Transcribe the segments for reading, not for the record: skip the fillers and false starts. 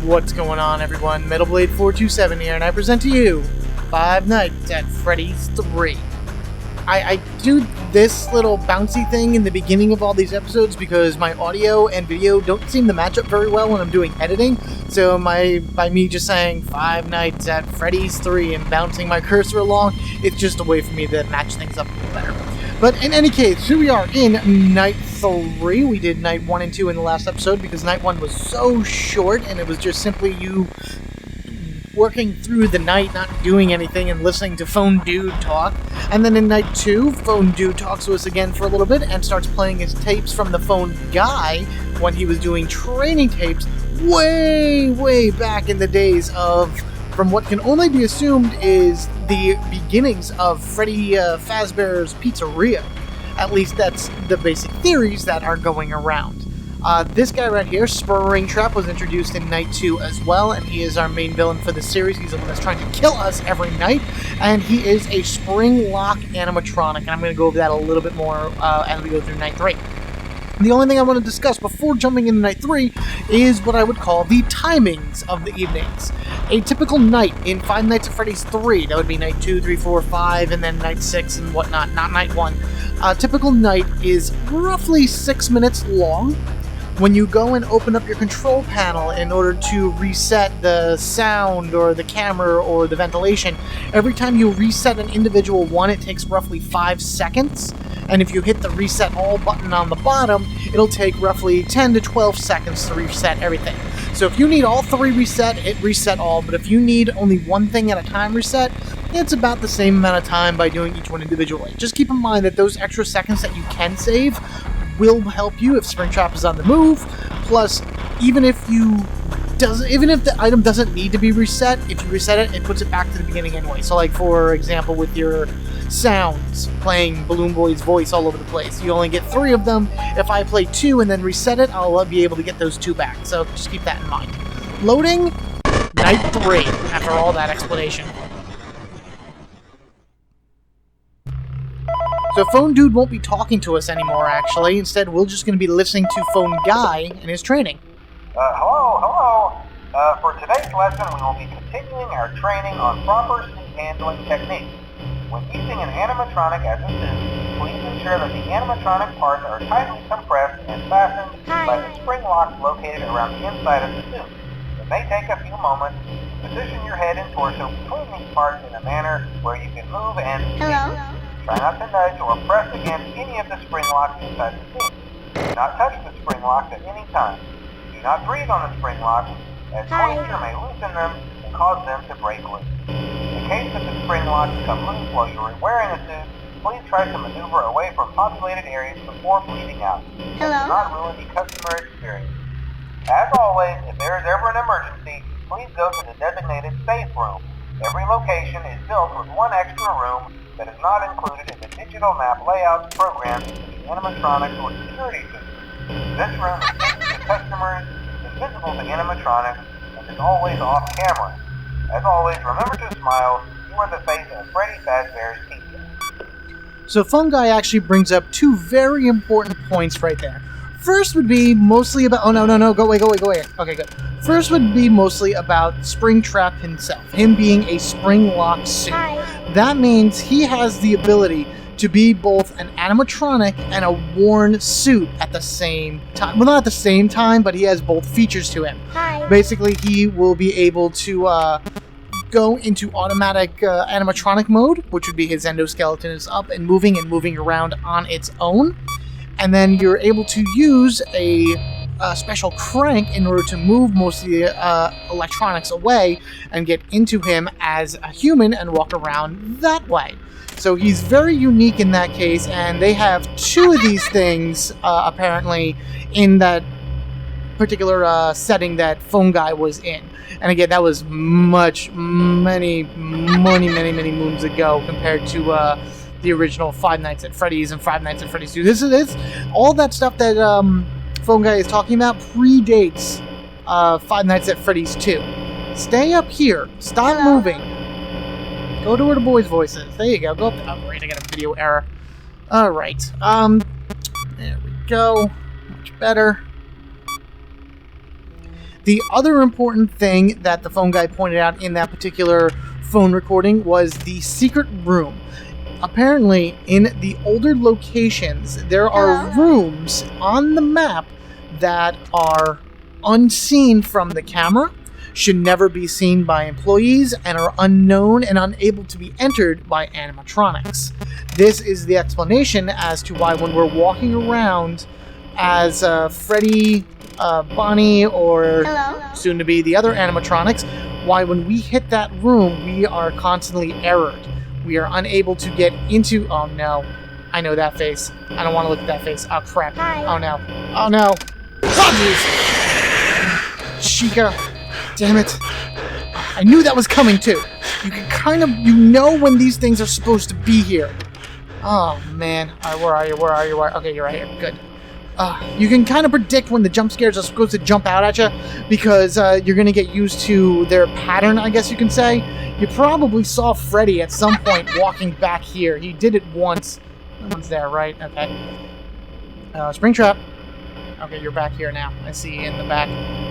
What's going on, everyone? MetalBlade427 here, and I present to you Five Nights at Freddy's 3. I do this little bouncy thing in the beginning of all these episodes because my audio and video don't seem to match up very well when I'm doing editing. So by me just saying Five Nights at Freddy's 3 and bouncing my cursor along, it's just a way for me to match things up a little better. But in any case, here we are in Night 3. We did Night 1 and 2 in the last episode because Night 1 was so short and it was just simply you working through the night, not doing anything, and listening to Phone Dude talk. And then in Night 2, Phone Dude talks to us again for a little bit and starts playing his tapes from the Phone Guy when he was doing training tapes way back in the days of, from what can only be assumed is the beginnings of Freddy Fazbear's Pizzeria. At least that's the basic theories that are going around. This guy right here, SpringTrap, was introduced in Night 2 as well, and he is our main villain for the series. He's the one that's trying to kill us every night, and he is a spring lock animatronic, and I'm going to go over that a little bit more as we go through Night 3. The only thing I want to discuss before jumping into Night 3 is what I would call the timings of the evenings. A typical night in Five Nights at Freddy's 3, that would be Night 2, 3, 4, 5, and then Night 6 and whatnot, not Night 1. A typical night is roughly 6 minutes long. When you go and open up your control panel in order to reset the sound or the camera or the ventilation, every time you reset an individual one, it takes roughly 5 seconds. And if you hit the reset all button on the bottom, it'll take roughly 10 to 12 seconds to reset everything. So if you need all three reset, it reset all. But if you need only one thing at a time reset, it's about the same amount of time by doing each one individually. Just keep in mind that those extra seconds that you can save will help you if SpringTrap is on the move. Plus, even if the item doesn't need to be reset, if you reset it, it puts it back to the beginning anyway. So, like for example, with your sounds, playing Balloon Boy's voice all over the place, you only get 3 of them. If I play 2 and then reset it, I'll be able to get those 2 back. So just keep that in mind. Loading Night 3. After all that explanation. So Phone Dude won't be talking to us anymore, actually. Instead, we're just going to be listening to Phone Guy and his training. Hello. For today's lesson, we will be continuing our training on proper suit handling techniques. When using an animatronic as a suit, please ensure that the animatronic parts are tightly compressed and fastened by the spring locks located around the inside of the suit. It may take a few moments. Position your head and torso between these parts in a manner where you can move and try not to nudge or press against any of the spring locks inside the suit. Do not touch the spring locks at any time. Do not breathe on the spring locks, as moisture may loosen them and cause them to break loose. In case that the spring locks come loose while you are wearing a suit, please try to maneuver away from populated areas before bleeding out. Do not ruin the customer experience. As always, if there is ever an emergency, please go to the designated safe room. Every location is built with one extra room that is not included in the digital map layouts programmed into the animatronics or security system. This room is hidden to customers, invisible to animatronics, and is always off camera. As always, remember to smile. You are the face of Freddy Fazbear's Pizza. So Phone Guy actually brings up 2 very important points right there. First would be mostly about... Oh, no, go away. Okay, good. First would be mostly about SpringTrap himself, him being a spring lock suit. That means he has the ability to be both an animatronic and a worn suit at the same time. Well, not at the same time, but he has both features to him. Basically, he will be able to go into automatic animatronic mode, which would be his endoskeleton is up and moving around on its own. And then you're able to use a special crank in order to move most of the electronics away and get into him as a human and walk around that way. So he's very unique in that case, and they have 2 of these things apparently in that particular setting that Phone Guy was in. And again, that was many moons ago compared to the original Five Nights at Freddy's and Five Nights at Freddy's 2. This is all that stuff that Phone Guy is talking about predates Five Nights at Freddy's 2. Stay up here. Stop moving. Go to where the boys' voice is. There you go. Go up. Oh, great. I got a video error. All right. There we go. Much better. The other important thing that the phone guy pointed out in that particular phone recording was the secret room. Apparently, in the older locations, there are rooms on the map that are unseen from the camera, should never be seen by employees, and are unknown and unable to be entered by animatronics. This is the explanation as to why when we're walking around as Freddy, Bonnie, or soon to be the other animatronics, why when we hit that room, we are constantly errored. We are unable to get into... Oh no. I know that face. I don't want to look at that face. Oh crap. Hi. Oh no. Oh no. Oh jeez. Chica. Damn it. I knew that was coming too. You can kind of... You know when these things are supposed to be here. Oh man. Alright, where are you? Where are you? Okay, you're right here. Good. You can kind of predict when the jump scares are supposed to jump out at you because you're going to get used to their pattern, I guess you can say. You probably saw Freddy at some point walking back here. He did it once. No one's there, right? Okay. SpringTrap. Okay, you're back here now. I see you in the back.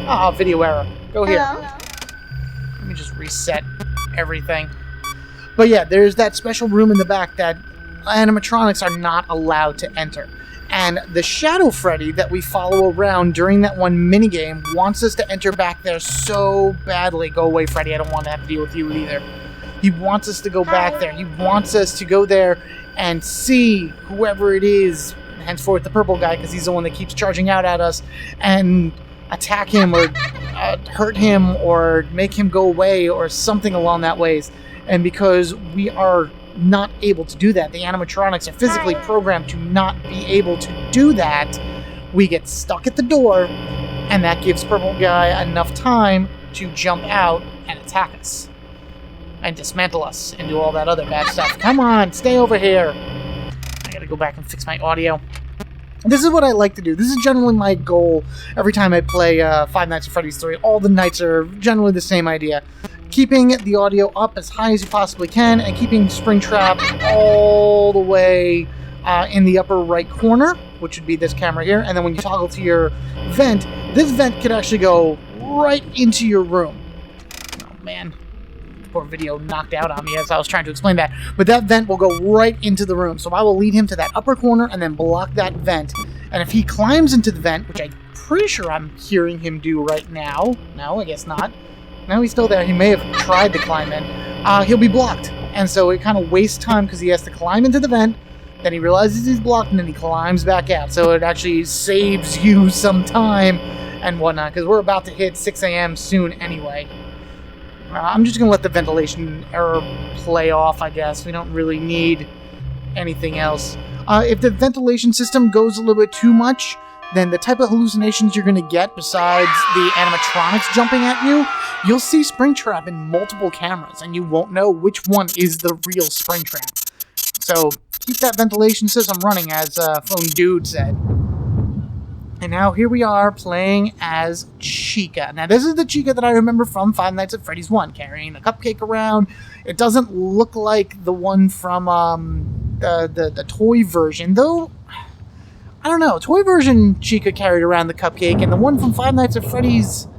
Oh, video error. Go here. Let me just reset everything. But yeah, there's that special room in the back that animatronics are not allowed to enter. And the Shadow Freddy that we follow around during that one minigame wants us to enter back there so badly. Go away, Freddy. I don't want to have to deal with you either. He wants us to go back there. He wants us to go there and see whoever it is, henceforth the purple guy, because he's the one that keeps charging out at us, and attack him or hurt him or make him go away or something along that ways. And because we are not able to do that, the animatronics are physically programmed to not be able to do that, we get stuck at the door, and that gives Purple Guy enough time to jump out and attack us and dismantle us and do all that other bad stuff. Come on, stay over here. I gotta go back and fix my audio. This is what I like to do. This is generally my goal every time I play Five Nights at Freddy's 3. All the nights are generally the same idea. Keeping the audio up as high as you possibly can, and keeping SpringTrap all the way in the upper right corner, which would be this camera here. And then when you toggle to your vent, this vent could actually go right into your room. Oh man, poor video knocked out on me as I was trying to explain that. But that vent will go right into the room. So I will lead him to that upper corner and then block that vent. And if he climbs into the vent, which I'm pretty sure I'm hearing him do right now. No, I guess not. No, he's still there. He may have tried to climb in. He'll be blocked. And so it kind of wastes time because he has to climb into the vent, then he realizes he's blocked, and then he climbs back out. So it actually saves you some time and whatnot, because we're about to hit 6 a.m. soon anyway. I'm just going to let the ventilation error play off, I guess. We don't really need anything else. If the ventilation system goes a little bit too much, then the type of hallucinations you're going to get besides the animatronics jumping at you, you'll see SpringTrap in multiple cameras, and you won't know which one is the real SpringTrap. So keep that ventilation system running, as Phone Dude said. And now here we are playing as Chica. Now this is the Chica that I remember from Five Nights at Freddy's 1, carrying the cupcake around. It doesn't look like the one from the toy version, though. I don't know. Toy version Chica carried around the cupcake, and the one from Five Nights at Freddy's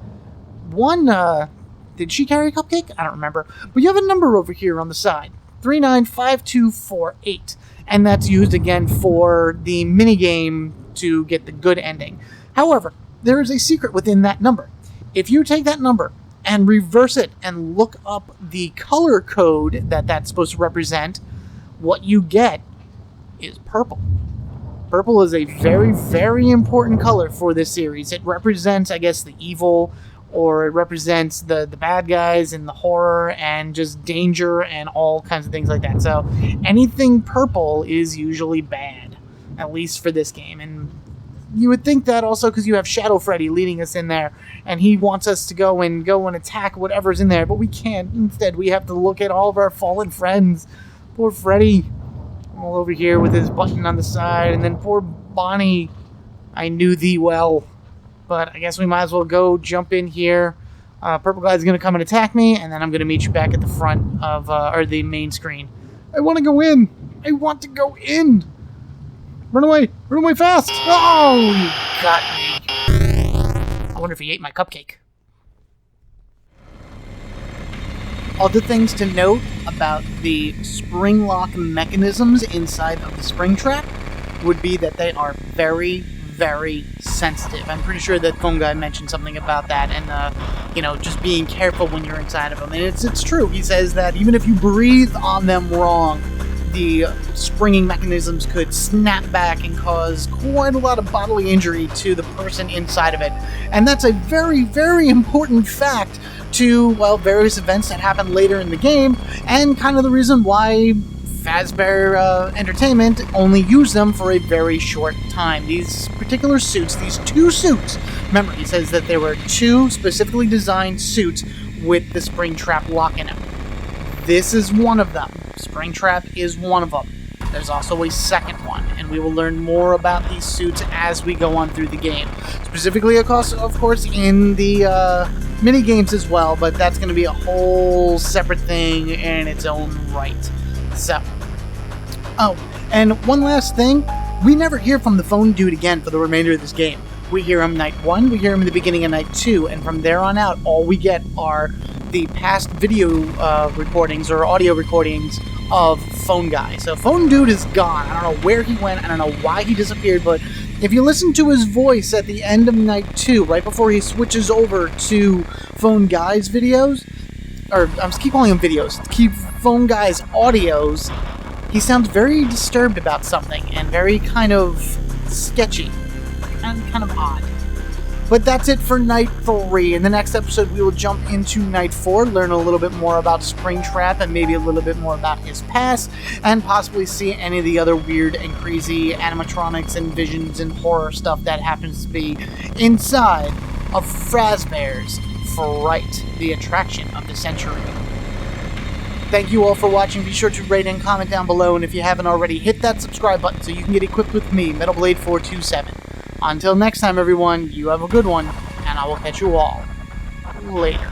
1, did she carry a cupcake? I don't remember. But you have a number over here on the side, 395248, and that's used again for the minigame to get the good ending. However, there is a secret within that number. If you take that number and reverse it and look up the color code that that's supposed to represent, what you get is purple. Purple is a very, very important color for this series. It represents, I guess, the evil, or it represents the bad guys and the horror and just danger and all kinds of things like that. So anything purple is usually bad, at least for this game. And you would think that also because you have Shadow Freddy leading us in there, and he wants us to go and attack whatever's in there, but we can't. Instead, we have to look at all of our fallen friends. Poor Freddy, all over here with his button on the side, and then poor Bonnie. I knew thee well, but I guess we might as well go jump in here. Purple guy's gonna come and attack me, and then I'm gonna meet you back at the front of or the main screen. I want to go in. I want to go in. Run away fast! Oh, you got me. I wonder if he ate my cupcake. Other things to note about the spring lock mechanisms inside of the SpringTrap would be that they are very, very sensitive. I'm pretty sure that Phone Guy mentioned something about that, and just being careful when you're inside of them. And it's true. He says that even if you breathe on them wrong, the springing mechanisms could snap back and cause quite a lot of bodily injury to the person inside of it. And that's a very, very important fact to, various events that happen later in the game, and kind of the reason why Fazbear Entertainment only used them for a very short time. These particular suits, these two suits, remember, he says that there were two specifically designed suits with the SpringTrap lock in them. This is one of them. SpringTrap is one of them. There's also a second one, and we will learn more about these suits as we go on through the game. Specifically, of course, in the mini games as well, but that's going to be a whole separate thing in its own right. So, and one last thing, we never hear from the phone dude again for the remainder of this game. We hear him night 1, we hear him in the beginning of night 2, and from there on out, all we get are the past video recordings or audio recordings of Phone Guy. So Phone Dude is gone. I don't know where he went, I don't know why he disappeared, but if you listen to his voice at the end of night 2, right before he switches over to Phone Guy's videos, or I keep calling them videos, keep Phone Guy's audios, he sounds very disturbed about something and very kind of sketchy and kind of odd. But that's it for night 3. In the next episode, we will jump into night 4, learn a little bit more about SpringTrap and maybe a little bit more about his past, and possibly see any of the other weird and crazy animatronics and visions and horror stuff that happens to be inside of Fazbear's Fright, the attraction of the century. Thank you all for watching. Be sure to rate and comment down below, and if you haven't already, hit that subscribe button so you can get equipped with me, MetalBlade427. Until next time, everyone, you have a good one, and I will catch you all later.